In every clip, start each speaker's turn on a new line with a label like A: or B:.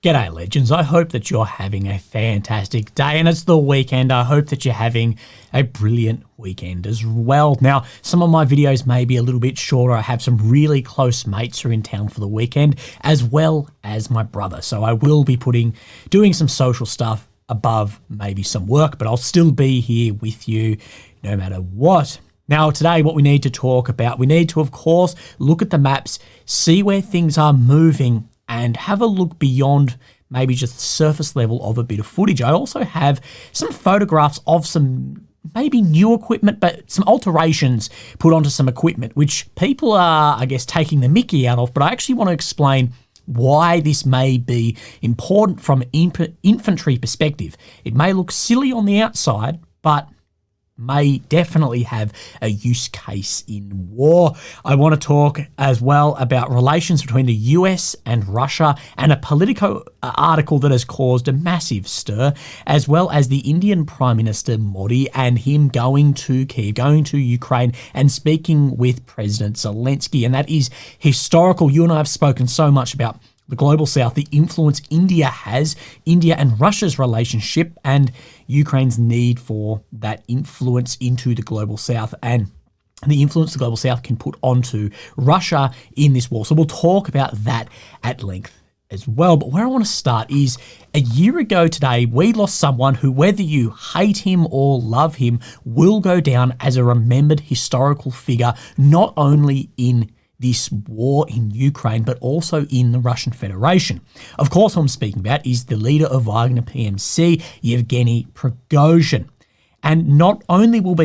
A: G'day legends, I hope that you're having a fantastic day and it's the weekend. I hope that you're having a brilliant weekend as well. Now, some of my videos may be a little bit shorter. I have some really close mates who are in town for the weekend, as well as my brother. So I will be doing some social stuff above maybe some work, but I'll still be here with you no matter what. Now, today, what we need to talk about, we need to, of course, look at the maps, see where things are moving, and have a look beyond maybe just the surface level of a bit of footage. I also have some photographs of some maybe new equipment, but some alterations put onto some equipment, which people are, I guess, taking the mickey out of, but I actually want to explain why this may be important from an infantry perspective. It may look silly on the outside, but may definitely have a use case in war. I want to talk as well about relations between the US and Russia and a Politico article that has caused a massive stir, as well as the Indian Prime Minister Modi and him going to Kyiv, going to Ukraine and speaking with President Zelensky. And that is historical. You and I have spoken so much about the global south, the influence India has, India and Russia's relationship, and Ukraine's need for that influence into the global south and the influence the global south can put onto Russia in this war. So we'll talk about that at length as well. But where I want to start is a year ago today, we lost someone who, whether you hate him or love him, will go down as a remembered historical figure, not only in this war in Ukraine, but also in the Russian Federation. Of course, what I'm speaking about is the leader of Wagner PMC, Yeni Progan. And not only will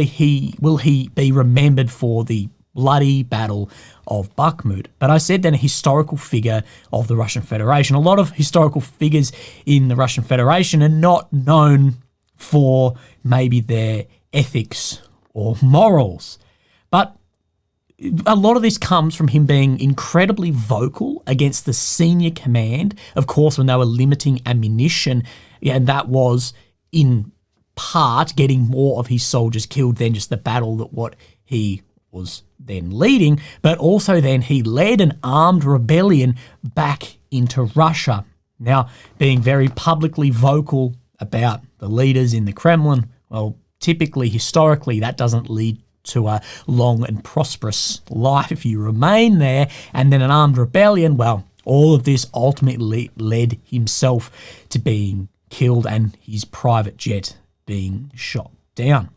A: he be remembered for the bloody Battle of Bakhmut, but I said then a historical figure of the Russian Federation. A lot of historical figures in the Russian Federation are not known for maybe their ethics or morals, but a lot of this comes from him being incredibly vocal against the senior command, of course, when they were limiting ammunition, and that was in part getting more of his soldiers killed than just the battle that what he was then leading, but also then he led an armed rebellion back into Russia. Now, being very publicly vocal about the leaders in the Kremlin, well, typically, historically, that doesn't lead to a long and prosperous life if you remain there. And then an armed rebellion, well, all of this ultimately led himself to being killed and his private jet being shot down.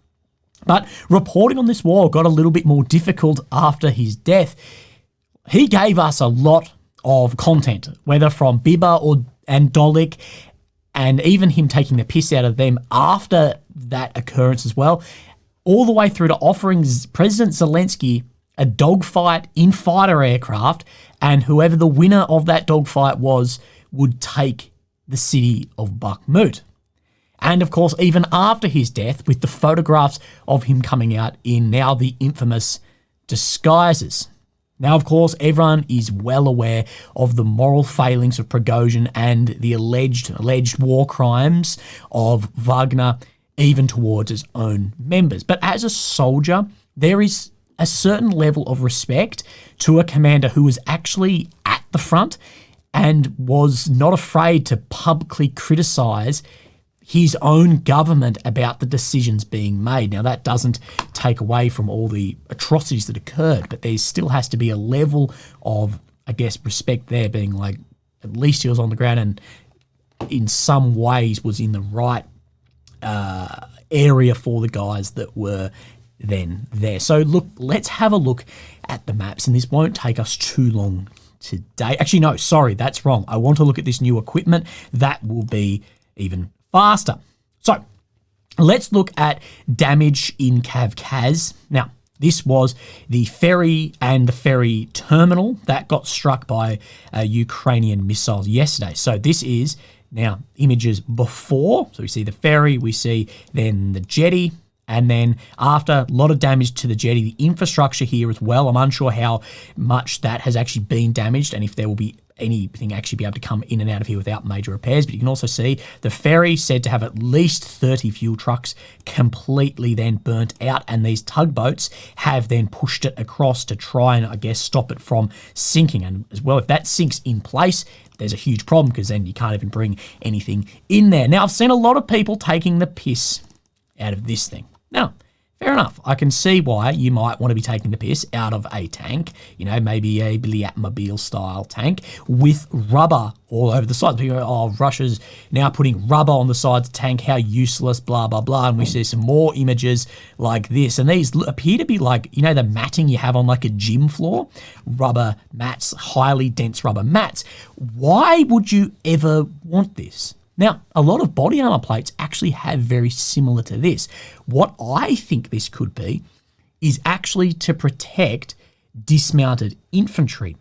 A: But reporting on this war got a little bit more difficult after his death. He gave us a lot of content, whether from Biba and Dolik, and even him taking the piss out of them after that occurrence as well, all the way through to offering President Zelensky a dogfight in fighter aircraft, and whoever the winner of that dogfight was would take the city of Bakhmut. And of course, even after his death, with the photographs of him coming out in now the infamous disguises. Now, of course, everyone is well aware of the moral failings of Prigozhin and the alleged war crimes of Wagner, even towards his own members. But as a soldier, there is a certain level of respect to a commander who was actually at the front and was not afraid to publicly criticize his own government about the decisions being made. Now, that doesn't take away from all the atrocities that occurred, but there still has to be a level of, I guess, respect there, being like, at least he was on the ground and in some ways was in the right area for the guys that were then there. So look, let's have a look at the maps, and this won't take us too long today. Actually, no, sorry, that's wrong. I want to look at this new equipment. That will be even faster. So let's look at damage in Kavkaz. Now, this was the ferry and the ferry terminal that got struck by Ukrainian missiles yesterday. So this is now images before. So we see the ferry, we see then the jetty, And then after, a lot of damage to the jetty, the infrastructure here as well. I'm unsure how much that has actually been damaged and if there will be anything actually be able to come in and out of here without major repairs. But you can also see the ferry said to have at least 30 fuel trucks completely then burnt out, and these tugboats have then pushed it across to try and, I guess, stop it from sinking. And as well, if that sinks in place, there's a huge problem because then you can't even bring anything in there. Now, I've seen a lot of people taking the piss out of this thing. Now, fair enough. I can see why you might want to be taking the piss out of a tank, you know, maybe a Batmobile style tank with rubber all over the sides. People go, oh, Russia's now putting rubber on the sides of the tank, how useless, blah, blah, blah. And we see some more images like this. And these appear to be like, you know, the matting you have on like a gym floor, rubber mats, highly dense rubber mats. Why would you ever want this? Now, a lot of body armor plates actually have very similar to this. What I think this could be is actually to protect dismounted infantry.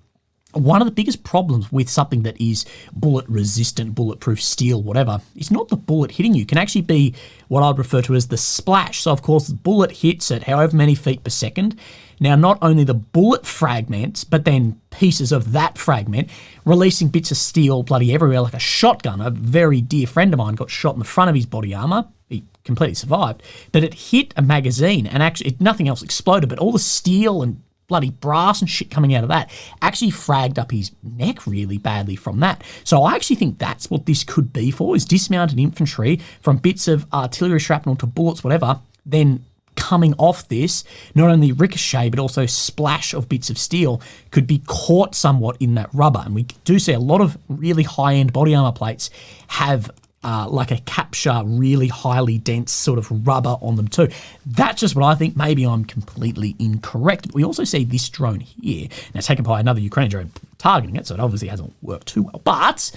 A: One of the biggest problems with something that is bullet resistant, bulletproof steel, whatever, is not the bullet hitting you. It can actually be what I'd refer to as the splash. So of course the bullet hits at however many feet per second. Now, not only the bullet fragments, but then pieces of that fragment, releasing bits of steel bloody everywhere like a shotgun. A very dear friend of mine got shot in the front of his body armor. He completely survived, but it hit a magazine and actually nothing else exploded, but all the steel and bloody brass and shit coming out of that actually fragged up his neck really badly from that. So I actually think that's what this could be for, is dismounted infantry from bits of artillery shrapnel to bullets, whatever, then coming off this, not only ricochet, but also splash of bits of steel could be caught somewhat in that rubber. And we do see a lot of really high-end body armor plates have like a capture, really highly dense sort of rubber on them too. That's just what I think. Maybe I'm completely incorrect. But we also see this drone here, now taken by another Ukrainian drone targeting it, so it obviously hasn't worked too well, but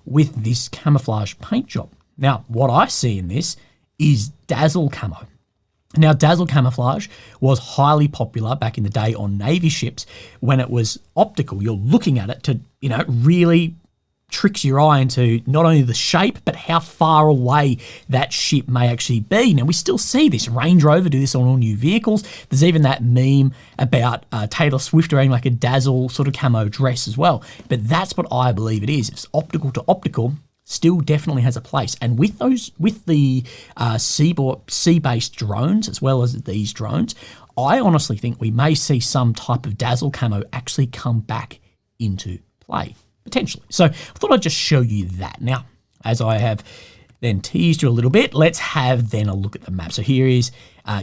A: with this camouflage paint job. Now, what I see in this is dazzle camo. Now, dazzle camouflage was highly popular back in the day on Navy ships when it was optical. You're looking at it to, you know, really tricks your eye into not only the shape, but how far away that ship may actually be. Now, we still see this. Range Rover do this on all new vehicles. There's even that meme about Taylor Swift wearing like a dazzle sort of camo dress as well. But that's what I believe it is. It's optical to optical. Still definitely has a place. And with the sea-based drones, as well as these drones, I honestly think we may see some type of dazzle camo actually come back into play, potentially. So I thought I'd just show you that. Now, as I have then teased you a little bit, let's have then a look at the map. So here is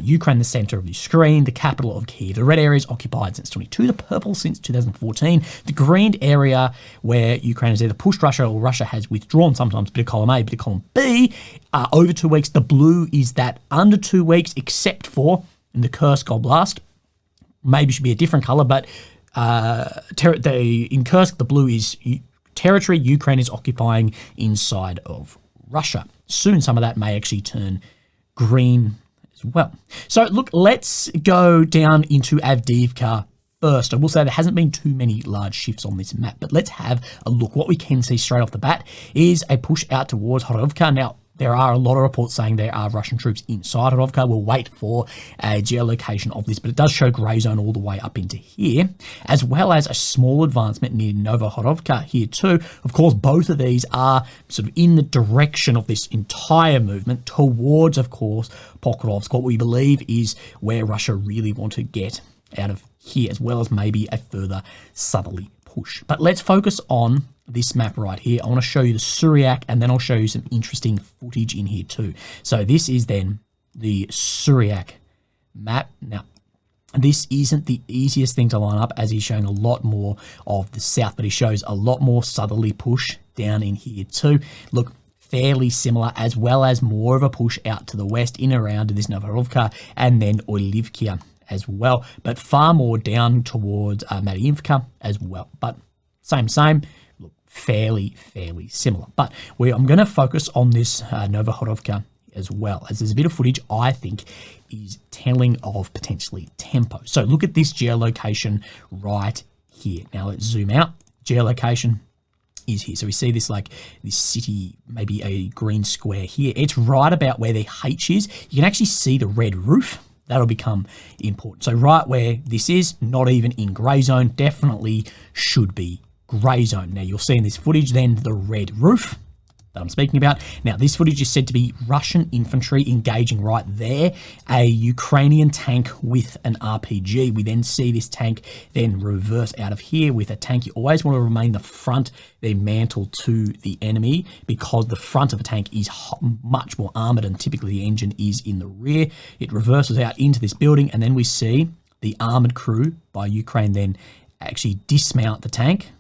A: Ukraine, the center of the screen, the capital of Kyiv. The red area is occupied since 22, the purple since 2014. The green area where Ukraine has either pushed Russia or Russia has withdrawn, sometimes a bit of column A, a bit of column B, over 2 weeks. The blue is that under 2 weeks, except for in the Kursk Oblast. Maybe should be a different color, but in Kursk, the blue is territory Ukraine is occupying inside of Russia. Soon some of that may actually turn green as well. So look, let's go down into Avdiivka first. I will say there hasn't been too many large shifts on this map, but let's have a look. What we can see straight off the bat is a push out towards Horovka. Now, there are a lot of reports saying there are Russian troops inside Horovka. We'll wait for a geolocation of this, but it does show grey zone all the way up into here, as well as a small advancement near Novohorovka here too. Of course, both of these are sort of in the direction of this entire movement towards, of course, Pokrovsk, what we believe is where Russia really want to get out of here, as well as maybe a further southerly push. But let's focus on this map right here. I want to show you the Syriac, and then I'll show you some interesting footage in here too. So this is then the Syriac map. Now, this isn't the easiest thing to line up, as he's showing a lot more of the south, but he shows a lot more southerly push down in here too. Look, fairly similar, as well as more of a push out to the west in around this Novorovka and then Olivkia as well, but far more down towards Mariivka as well. But same. Look, fairly similar. But I'm going to focus on this Novohorovka as well, as there's a bit of footage I think is telling of potentially tempo. So look at this geolocation right here. Now let's zoom out. Geolocation is here. So we see this like this city, maybe a green square here. It's right about where the H is. You can actually see the red roof. That'll become important. So right where this is, not even in grey zone, definitely should be grey zone. Now you'll see in this footage then the red roof that I'm speaking about. Now this footage is said to be Russian infantry engaging right there, a Ukrainian tank with an RPG. We then see this tank then reverse out of here with a tank. You always want to remain the front, then mantle to the enemy, because the front of a tank is much more armoured and typically the engine is in the rear. It reverses out into this building, and then we see the armoured crew by Ukraine then actually dismount the tank.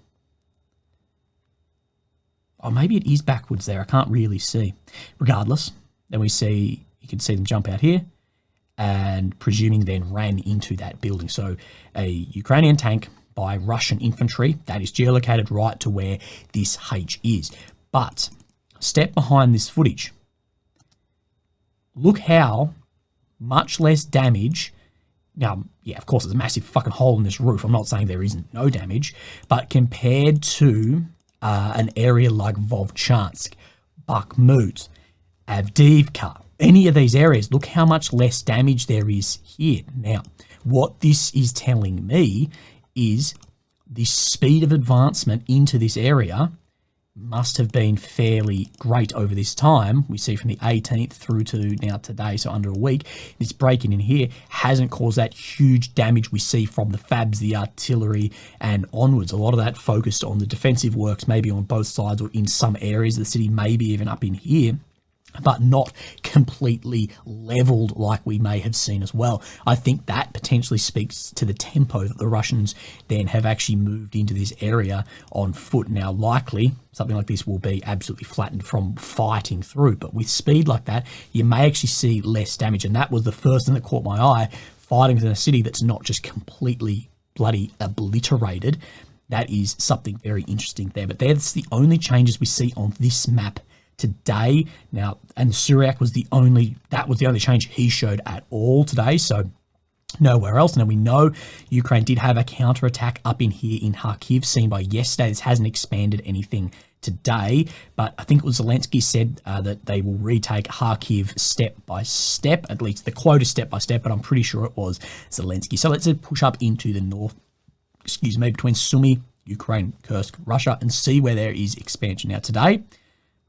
A: Or maybe it is backwards there. I can't really see. Regardless, then we see, you can see them jump out here and presuming then ran into that building. So a Ukrainian tank by Russian infantry that is geolocated right to where this H is. But step behind this footage. Look how much less damage. Now, yeah, of course, there's a massive fucking hole in this roof. I'm not saying there isn't no damage, but compared to an area like Vovchansk, Bakhmut, Avdiivka, any of these areas, look how much less damage there is here. Now, what this is telling me is the speed of advancement into this area must have been fairly great over this time. We see from the 18th through to now today, so under a week, this break-in in here hasn't caused that huge damage we see from the FABs, the artillery, and onwards. A lot of that focused on the defensive works, maybe on both sides or in some areas of the city, maybe even up in here, but not completely leveled like we may have seen as well. I think that potentially speaks to the tempo that the Russians then have actually moved into this area on foot. Now, likely, something like this will be absolutely flattened from fighting through, but with speed like that, you may actually see less damage, and that was the first thing that caught my eye, fighting in a city that's not just completely bloody obliterated. That is something very interesting there, but that's the only changes we see on this map today. Now, and Syriac was the only change he showed at all today, so nowhere else. Now, we know Ukraine did have a counterattack up in here in Kharkiv seen by yesterday. This hasn't expanded anything today, but I think it was Zelensky said that they will retake Kharkiv step by step, at least the quote is step by step, but I'm pretty sure it was Zelensky. So let's push up into the north, between Sumy, Ukraine, Kursk, Russia, and see where there is expansion. Now, today,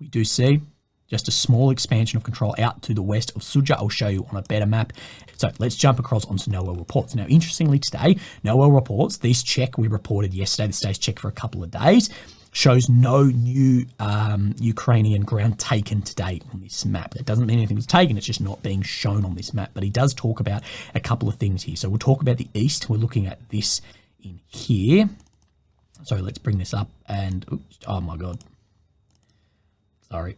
A: we do see just a small expansion of control out to the west of Suja. I'll show you on a better map. So let's jump across onto NOAA reports. Now, interestingly today, NOAA reports, this check we reported yesterday, this day's check for a couple of days, shows no new Ukrainian ground taken today on this map. That doesn't mean anything was taken, it's just not being shown on this map. But he does talk about a couple of things here. So we'll talk about the east. We're looking at this in here. So let's bring this up and, oops, oh my God. Sorry,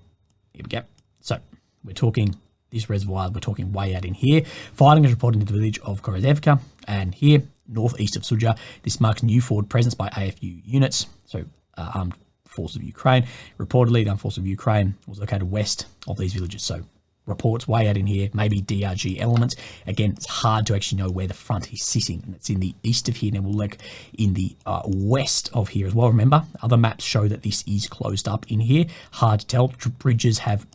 A: here we go. So we're talking this reservoir, we're talking way out in here. Fighting is reported in the village of Korozevka, and here, northeast of Suja. This marks new forward presence by AFU units, so Armed Forces of Ukraine. Reportedly, the Armed Forces of Ukraine was located west of these villages, so reports way out in here, maybe DRG elements. Again, it's hard to actually know where the front is sitting, and it's in the east of here. Now we'll look in the west of here as well. Remember, other maps show that this is closed up in here. Hard to tell. Bridges have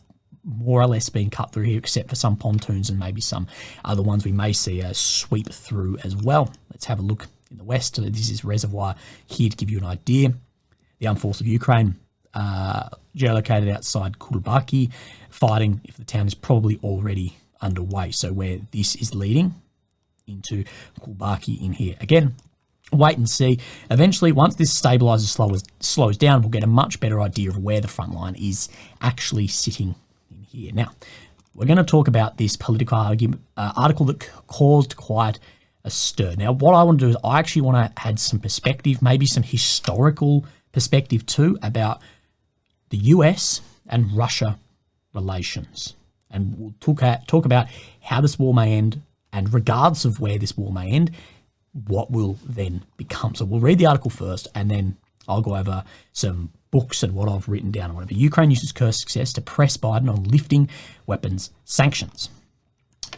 A: more or less been cut through here, except for some pontoons and maybe some other ones we may see a sweep through as well. Let's have a look in the west. This is reservoir here to give you an idea. The Armed Forces of Ukraine, geolocated outside Kulbaki. Fighting, if the town is probably already underway. So where this is leading into Kulbaki in here. Again, wait and see. Eventually, once this stabilizes, slows down, we'll get a much better idea of where the front line is actually sitting in here. Now, we're going to talk about this political article that caused quite a stir. Now, what I want to do is I actually want to add some perspective, maybe some historical perspective too, about the US and Russia relations. And we'll talk about how this war may end, and regardless of where this war may end, what will then become. So we'll read the article first, and then I'll go over some books and what I've written down and whatever. Ukraine uses Kursk success to press Biden on lifting weapons sanctions.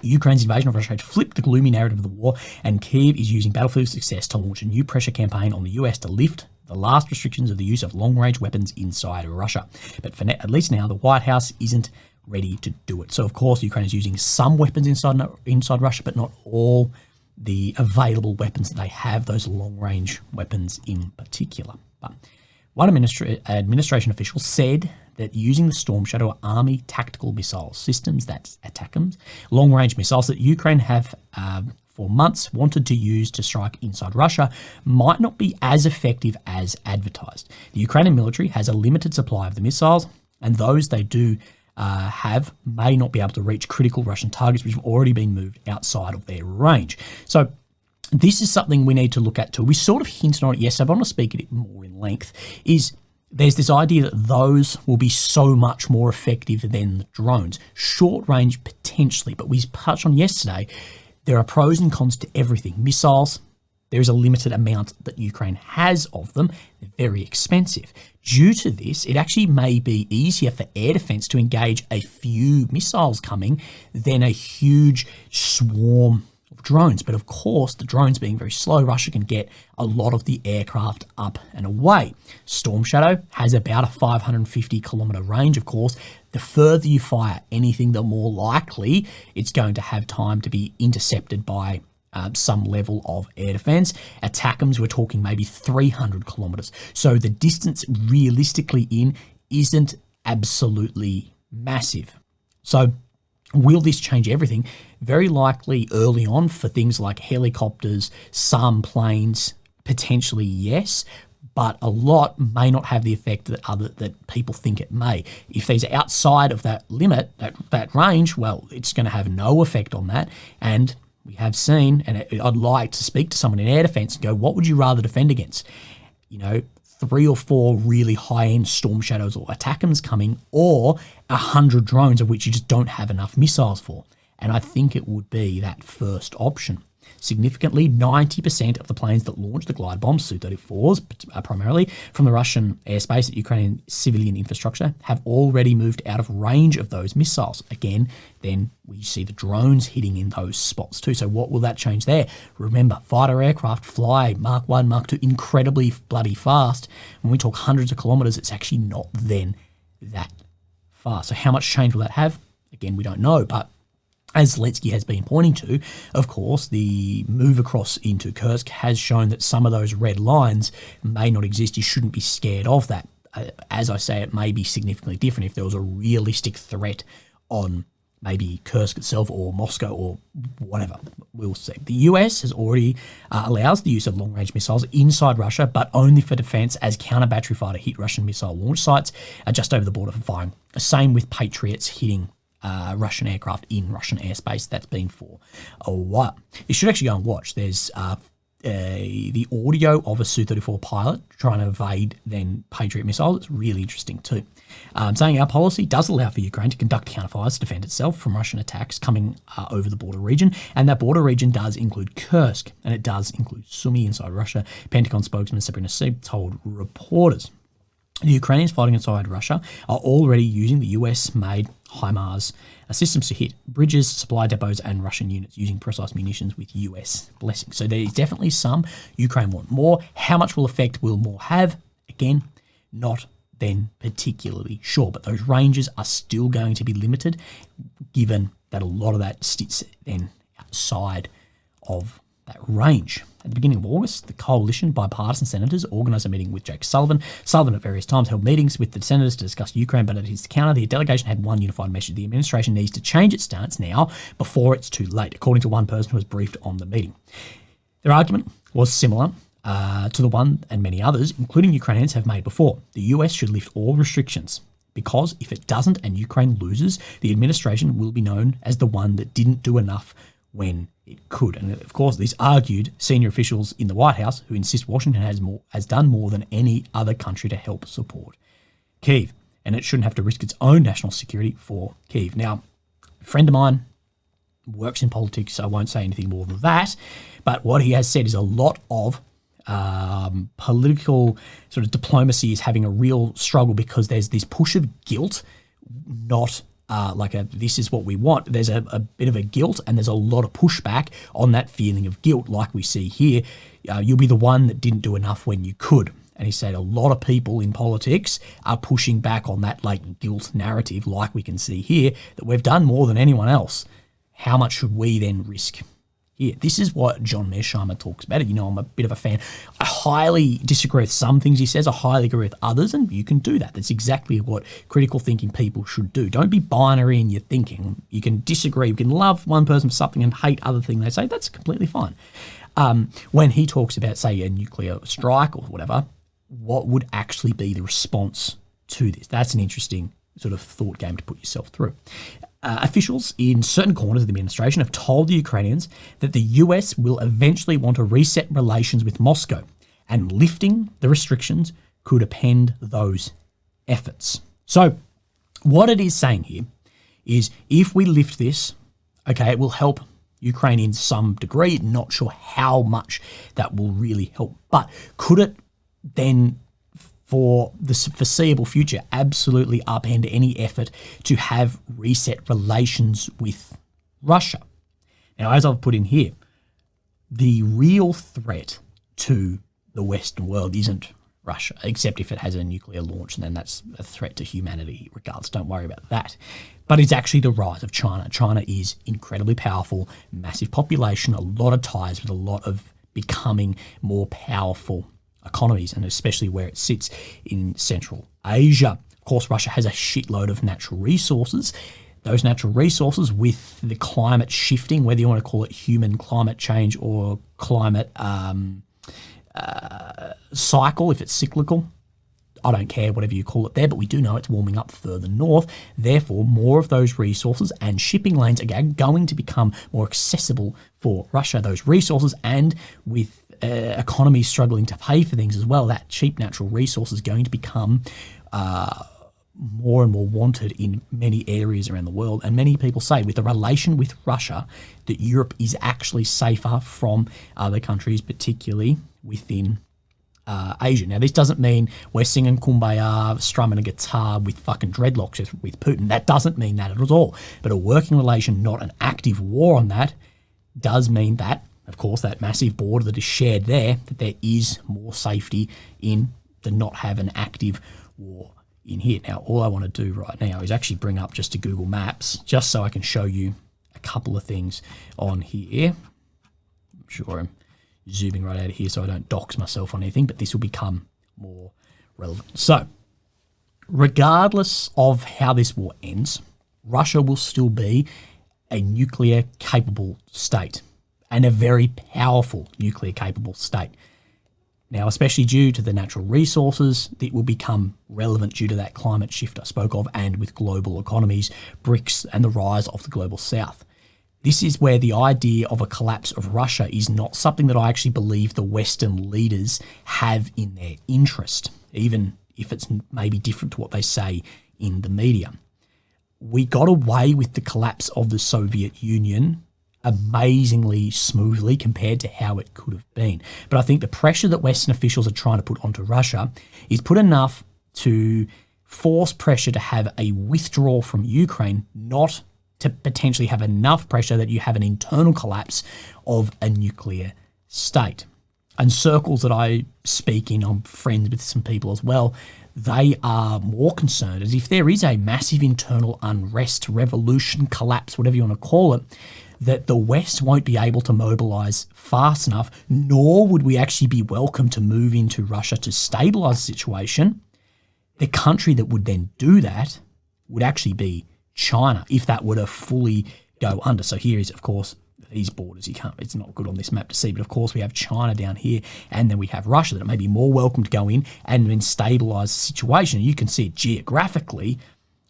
A: Ukraine's invasion of Russia had flipped the gloomy narrative of the war, and Kyiv is using battlefield success to launch a new pressure campaign on the US to lift the last restrictions of the use of long-range weapons inside Russia. But for at least now, the White House isn't ready to do it. So, of course, Ukraine is using some weapons inside Russia, but not all the available weapons that they have, those long-range weapons in particular. But one administration official said that using the Storm Shadow Army tactical missile systems, that's ATACMS, long-range missiles that Ukraine have for months wanted to use to strike inside Russia, might not be as effective as advertised. The Ukrainian military has a limited supply of the missiles, and those they do have may not be able to reach critical Russian targets which have already been moved outside of their range. So this is something we need to look at too. We sort of hinted on it yesterday, but I want to speak it more in length, is there's this idea that those will be so much more effective than the drones. Short range, potentially, but we touched on yesterday, there are pros and cons to everything. Missiles, there is a limited amount that Ukraine has of them. They're very expensive. Due to this, it actually may be easier for air defense to engage a few missiles coming than a huge swarm of drones. But of course, the drones being very slow, Russia can get a lot of the aircraft up and away. Storm Shadow has about a 550 kilometer range, of course. The further you fire anything, the more likely it's going to have time to be intercepted by some level of air defense. ATACMS, we're talking maybe 300 kilometers. So the distance realistically in isn't absolutely massive. So will this change everything? Very likely early on for things like helicopters, some planes, potentially yes, but a lot may not have the effect that people think it may. If these are outside of that limit, that range, well, it's going to have no effect on that. And we have seen, and I'd like to speak to someone in air defense and go, what would you rather defend against? 3 or 4 really high-end Storm Shadows or ATACMS coming, or 100 drones of which you just don't have enough missiles for. And I think it would be that first option. Significantly, 90% of the planes that launch the glide bombs, Su-34s primarily, from the Russian airspace at Ukrainian civilian infrastructure have already moved out of range of those missiles. Again, then we see the drones hitting in those spots too. So what will that change there? Remember, fighter aircraft fly Mark 1, Mark 2 incredibly bloody fast. When we talk hundreds of kilometers, it's actually not then that fast. So how much change will that have? Again, we don't know, but as Zelensky has been pointing to, of course, the move across into Kursk has shown that some of those red lines may not exist. You shouldn't be scared of that. As I say, it may be significantly different if there was a realistic threat on maybe Kursk itself or Moscow or whatever. We'll see. The US has already allows the use of long-range missiles inside Russia, but only for defense as counter-battery fighter hit Russian missile launch sites just over the border for firing. Same with Patriots hitting Russian aircraft in Russian airspace. That's been for a while. You should actually go and watch. There's the audio of a Su-34 pilot trying to evade then Patriot missiles. It's really interesting too. Saying our policy does allow for Ukraine to conduct counterfires to defend itself from Russian attacks coming over the border region, and that border region does include Kursk, and it does include Sumy inside Russia. Pentagon spokesman Sabrina Singh told reporters. The Ukrainians fighting inside Russia are already using the US-made HIMARS systems to hit bridges, supply depots, and Russian units using precise munitions with US blessing. So there's definitely some. Ukraine want more. How much will effect will more have? Again, not then particularly sure, but those ranges are still going to be limited given that a lot of that sits then outside of that range. At the beginning of August, the coalition bipartisan senators organised a meeting with Jake Sullivan. Sullivan at various times held meetings with the senators to discuss Ukraine, but at his counter, the delegation had one unified message. The administration needs to change its stance now before it's too late, according to one person who was briefed on the meeting. Their argument was similar to the one and many others, including Ukrainians, have made before. The US should lift all restrictions, because if it doesn't and Ukraine loses, the administration will be known as the one that didn't do enough when it could. And of course, this argued senior officials in the White House who insist Washington has done more than any other country to help support Kyiv, and it shouldn't have to risk its own national security for Kyiv. Now, a friend of mine works in politics, so I won't say anything more than that, but what he has said is a lot of political sort of diplomacy is having a real struggle because there's this push of guilt, not this is what we want. There's a bit of a guilt, and there's a lot of pushback on that feeling of guilt, like we see here. You'll be the one that didn't do enough when you could. And he said a lot of people in politics are pushing back on that like guilt narrative, like we can see here, that we've done more than anyone else. How much should we then risk? Here, this is what John Mearsheimer talks about. You know, I'm a bit of a fan. I highly disagree with some things he says. I highly agree with others, and you can do that. That's exactly what critical thinking people should do. Don't be binary in your thinking. You can disagree. You can love one person for something and hate other thing they say. That's completely fine. When he talks about, say, a nuclear strike or whatever, what would actually be the response to this? That's an interesting sort of thought game to put yourself through. Officials in certain corners of the administration have told the Ukrainians that the US will eventually want to reset relations with Moscow, and lifting the restrictions could append those efforts. So what it is saying here is if we lift this, okay, it will help Ukraine in some degree. Not sure how much that will really help, but could it then, for the foreseeable future, absolutely upend any effort to have reset relations with Russia? Now, as I've put in here, the real threat to the Western world isn't Russia, except if it has a nuclear launch, and then that's a threat to humanity regardless. Don't worry about that. But it's actually the rise of China. China is incredibly powerful, massive population, a lot of ties with a lot of becoming more powerful economies, and especially where it sits in Central Asia. Of course, Russia has a shitload of natural resources. Those natural resources, with the climate shifting, whether you want to call it human climate change or climate cycle, if it's cyclical, I don't care, whatever you call it there, but we do know it's warming up further north. Therefore, more of those resources and shipping lanes are going to become more accessible for Russia, those resources, and with economies struggling to pay for things as well, that cheap natural resource is going to become more and more wanted in many areas around the world. And many people say with the relation with Russia that Europe is actually safer from other countries, particularly within Asia. Now, this doesn't mean we're singing Kumbaya, strumming a guitar with fucking dreadlocks with Putin. That doesn't mean that at all. But a working relation, not an active war on that, does mean that, of course, that massive border that is shared there, that there is more safety in to not have an active war in here. Now, all I want to do right now is actually bring up just to Google Maps, just so I can show you a couple of things on here. I'm sure I'm zooming right out of here so I don't dox myself on anything, but this will become more relevant. So, regardless of how this war ends, Russia will still be a nuclear-capable state, and a very powerful nuclear-capable state. Now, especially due to the natural resources, it will become relevant due to that climate shift I spoke of, and with global economies, BRICS, and the rise of the global south. This is where the idea of a collapse of Russia is not something that I actually believe the Western leaders have in their interest, even if it's maybe different to what they say in the media. We got away with the collapse of the Soviet Union amazingly smoothly compared to how it could have been. But I think the pressure that Western officials are trying to put onto Russia is put enough to force pressure to have a withdrawal from Ukraine, not to potentially have enough pressure that you have an internal collapse of a nuclear state. And circles that I speak in, I'm friends with some people as well, they are more concerned as if there is a massive internal unrest, revolution, collapse, whatever you want to call it, that the West won't be able to mobilise fast enough, nor would we actually be welcome to move into Russia to stabilise the situation. The country that would then do that would actually be China, if that were to fully go under. So here is, of course, these borders. It's not good on this map to see, but of course we have China down here, and then we have Russia that may be more welcome to go in and then stabilise the situation. You can see it geographically,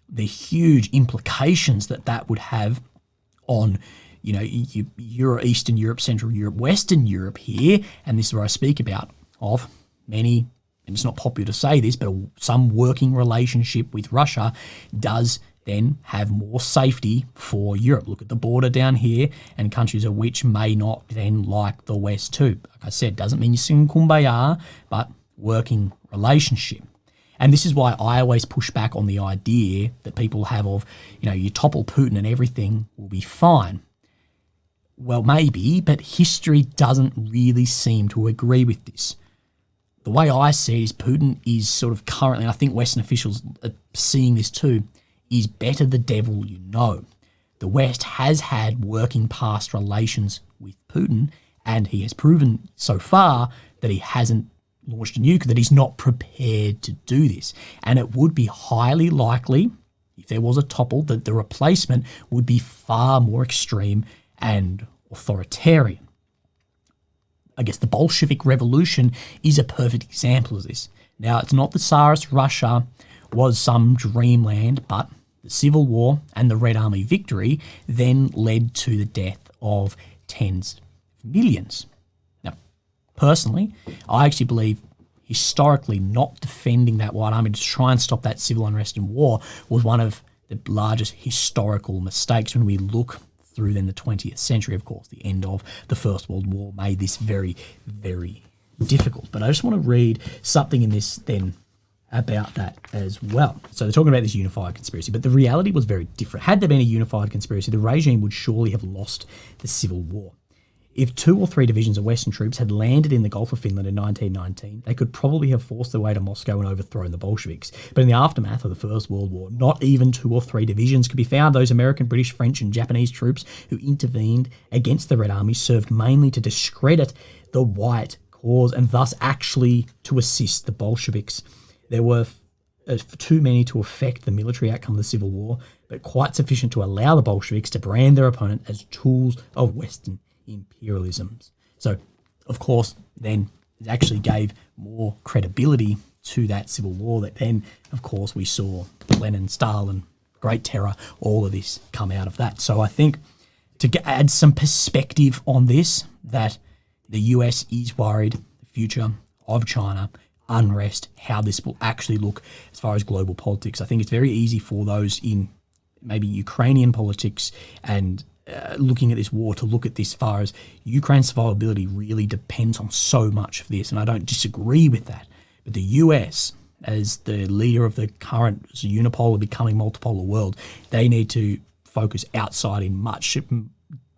A: the huge implications that would have on, you know, Eastern Europe, Central Europe, Western Europe here, and this is where I speak about of many, and it's not popular to say this, but some working relationship with Russia does then have more safety for Europe. Look at the border down here, and countries of which may not then like the West too. Like I said, doesn't mean you sing Kumbaya, but working relationship. And this is why I always push back on the idea that people have of, you know, you topple Putin and everything will be fine. Well, maybe, but history doesn't really seem to agree with this. the way I see it is Putin is sort of currently, and I think Western officials are seeing this too, is better the devil you know. The West has had working past relations with Putin, and he has proven so far that he hasn't launched a nuke, that he's not prepared to do this. And it would be highly likely, if there was a topple, that the replacement would be far more extreme and authoritarian. I guess the Bolshevik Revolution is a perfect example of this. Now, it's not that Tsarist Russia was some dreamland, but the Civil War and the Red Army victory then led to the death of tens of millions. Now, personally, I actually believe historically not defending that White Army to try and stop that civil unrest and war was one of the largest historical mistakes when we look through then the 20th century. Of course, the end of the First World War made this very, very difficult. But I just want to read something in this then about that as well. So they're talking about this unified conspiracy, but the reality was very different. Had there been a unified conspiracy, the regime would surely have lost the Civil War. If 2 or 3 divisions of Western troops had landed in the Gulf of Finland in 1919, they could probably have forced their way to Moscow and overthrown the Bolsheviks. But in the aftermath of the First World War, not even 2 or 3 divisions could be found. Those American, British, French and Japanese troops who intervened against the Red Army served mainly to discredit the White cause and thus actually to assist the Bolsheviks. There were too many to affect the military outcome of the Civil War, but quite sufficient to allow the Bolsheviks to brand their opponent as tools of Western imperialisms. So, of course, then it actually gave more credibility to that civil war that then, of course, we saw Lenin, Stalin, Great Terror, all of this come out of that. So I think to add some perspective on this, that the US is worried, the future of China, unrest, how this will actually look as far as global politics. I think it's very easy for those in maybe Ukrainian politics and looking at this war to look at this far as Ukraine's survivability really depends on so much of this, and I don't disagree with that. But the US, as the leader of the current unipolar becoming multipolar world, they need to focus outside in much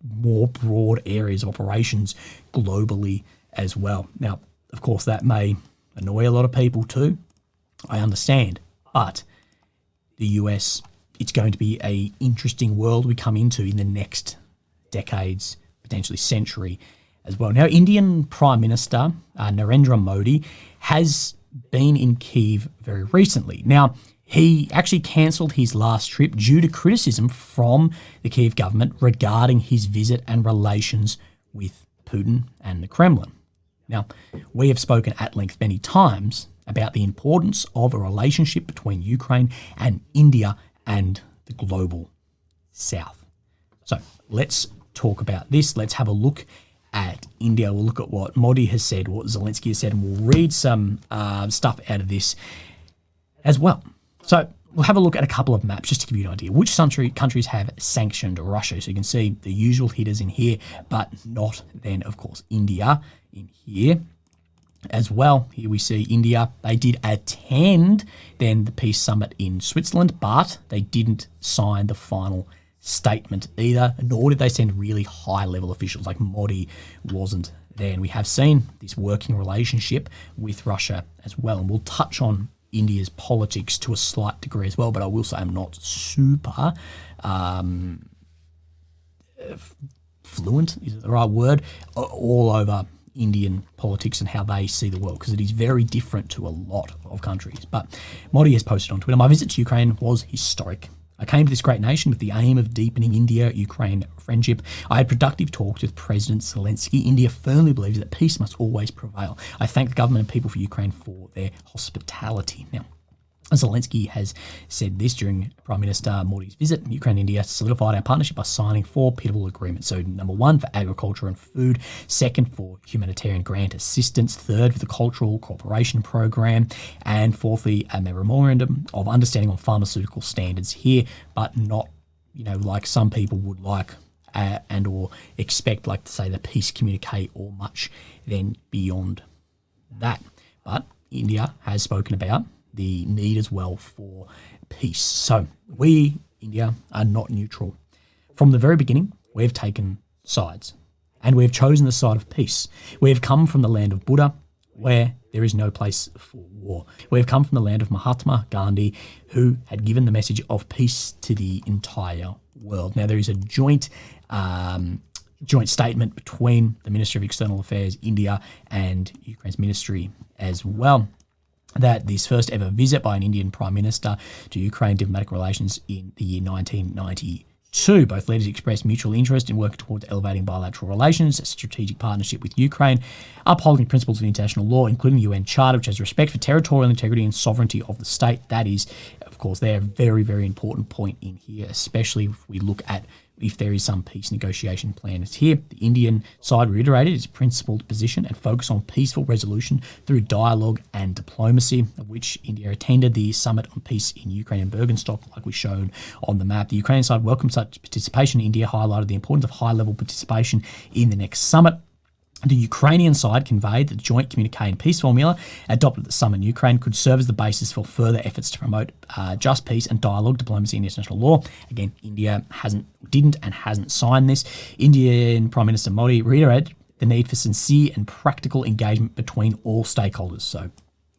A: more broad areas of operations globally as well. Now, of course, that may annoy a lot of people too. I understand, but the US, it's going to be an interesting world we come into in the next decades, potentially century as well. Now, Indian Prime Minister Narendra Modi has been in Kyiv very recently. Now, he actually cancelled his last trip due to criticism from the Kyiv government regarding his visit and relations with Putin and the Kremlin. Now, we have spoken at length many times about the importance of a relationship between Ukraine and India and the global south. So let's talk about this. Let's have a look at India. We'll look at what Modi has said, what Zelensky has said, and we'll read some stuff out of this as well. So we'll have a look at a couple of maps just to give you an idea. Which countries have sanctioned Russia? So you can see the usual hitters in here, but not then, of course, India in here as well. Here we see India. They did attend then the peace summit in Switzerland, but they didn't sign the final statement either, nor did they send really high-level officials like Modi wasn't there. And we have seen this working relationship with Russia as well, and we'll touch on India's politics to a slight degree as well, but I will say I'm not super fluent, is it the right word, all over Indian politics and how they see the world, because it is very different to a lot of countries. But Modi has posted on Twitter, "My visit to Ukraine was historic. I came to this great nation with the aim of deepening India-Ukraine friendship. I had productive talks with President Zelensky. India firmly believes that peace must always prevail. I thank the government and people for Ukraine for their hospitality." Now, Zelensky has said this during Prime Minister Modi's visit. Ukraine and India solidified our partnership by signing 4 pivotal agreements. So number 1 for agriculture and food, 2nd for humanitarian grant assistance, 3rd for the cultural cooperation program, and 4thly a memorandum of understanding on pharmaceutical standards here, but not, like some people would like and or expect, like to say the peace communique or much then beyond that. But India has spoken about the need as well for peace. So we, India, are not neutral. From the very beginning, we've taken sides, and we've chosen the side of peace. We have come from the land of Buddha, where There is no place for war. We have come from the land of Mahatma Gandhi, who had given the message of peace to the entire world. Now, there is a joint statement between the Ministry of External Affairs, India, and Ukraine's ministry as well, that this first ever visit by an Indian Prime Minister to Ukraine diplomatic relations in the year 1992. Both leaders expressed mutual interest in working towards elevating bilateral relations, a strategic partnership with Ukraine, upholding principles of international law, including the UN Charter, which has respect for territorial integrity and sovereignty of the state. That is, of course, they're a very, very important point in here, especially if we look at if there is some peace negotiation plan. It's here. The Indian side reiterated its principled position and focus on peaceful resolution through dialogue and diplomacy, of which India attended the Summit on Peace in Ukraine in Bergenstock, like we showed on the map. The Ukrainian side welcomed such participation. India highlighted the importance of high-level participation in the next summit. The Ukrainian side conveyed that the joint communique and peace formula adopted at the summit in Ukraine could serve as the basis for further efforts to promote just peace and dialogue, diplomacy and international law. Again, India didn't signed this. Indian Prime Minister Modi reiterated the need for sincere and practical engagement between all stakeholders, so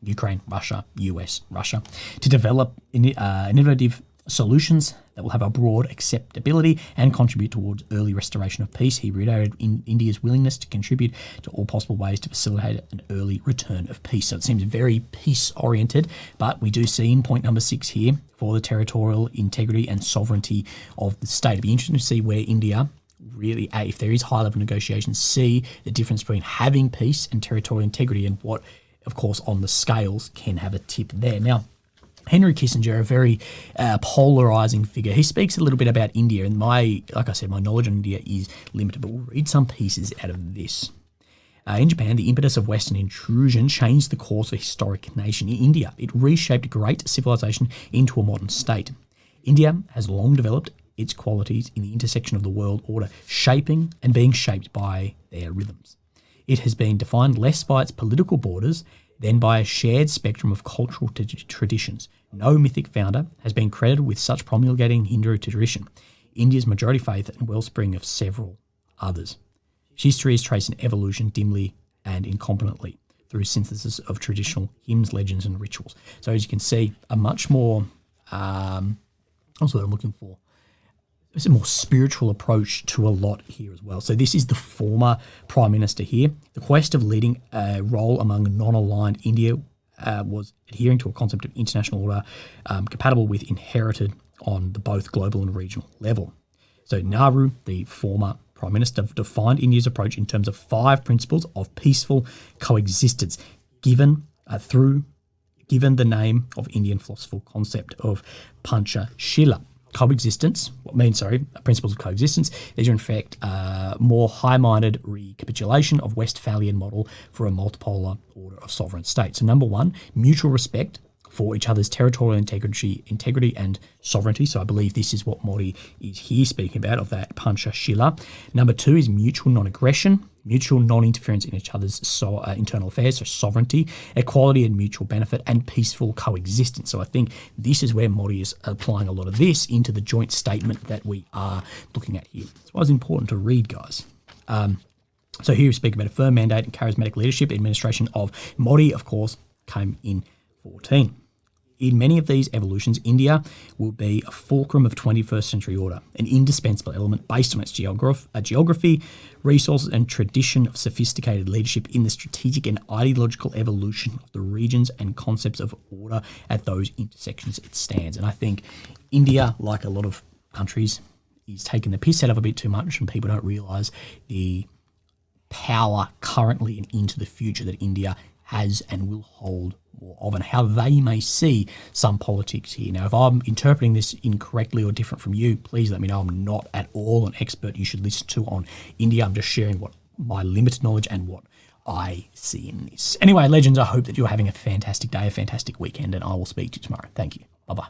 A: Ukraine, Russia, US, Russia, to develop innovative solutions that will have a broad acceptability and contribute towards early restoration of peace. He reiterated India's willingness to contribute to all possible ways to facilitate an early return of peace. So it seems very peace-oriented, but we do see in point number 6 here for the territorial integrity and sovereignty of the state. It'd be interesting to see where India really, if there is high-level negotiations, see the difference between having peace and territorial integrity and what, of course, on the scales can have a tip there. Now, Henry Kissinger, a very polarizing figure. He speaks a little bit about India, and like I said, my knowledge on India is limited, but we'll read some pieces out of this. In Japan, the impetus of Western intrusion changed the course of a historic nation. In India, it reshaped great civilization into a modern state. India has long developed its qualities in the intersection of the world order, shaping and being shaped by their rhythms. It has been defined less by its political borders than by a shared spectrum of cultural traditions. No mythic founder has been credited with such promulgating Hindu tradition, India's majority faith and wellspring of several others. History is traced in evolution dimly and incompetently through synthesis of traditional hymns, legends, and rituals. So as you can see, a much more, that's what I'm looking for, it's a more spiritual approach to a lot here as well. So this is the former Prime Minister here. The quest of leading a role among non-aligned India was adhering to a concept of international order compatible with inherited on the both global and regional level. So Nehru, the former Prime Minister, defined India's approach in terms of 5 principles of peaceful coexistence, given the name of Indian philosophical concept of Panchashila. Principles of coexistence. These are in fact more high-minded recapitulation of Westphalian model for a multipolar order of sovereign states. So number 1, mutual respect for each other's territorial integrity and sovereignty. So I believe this is what Modi is here speaking about, of that Panchashila. Number 2 is mutual non-aggression, mutual non-interference in each other's internal affairs, so sovereignty, equality and mutual benefit, and peaceful coexistence. So I think this is where Modi is applying a lot of this into the joint statement that we are looking at here. That's why it's important to read, guys. So here we speak about a firm mandate and charismatic leadership. Administration of Modi, of course, came in 14. In many of these evolutions, India will be a fulcrum of 21st century order, an indispensable element based on its geography, resources, and tradition of sophisticated leadership in the strategic and ideological evolution of the regions and concepts of order at those intersections it stands. And I think India, like a lot of countries, is taking the piss out of a bit too much, and people don't realise the power currently and into the future that India has and will hold more of, and how they may see some politics here. Now, if I'm interpreting this incorrectly or different from you, please let me know. I'm not at all an expert you should listen to on India. I'm just sharing what my limited knowledge and what I see in this. Anyway, legends, I hope that you're having a fantastic day, a fantastic weekend, and I will speak to you tomorrow. Thank you. Bye-bye.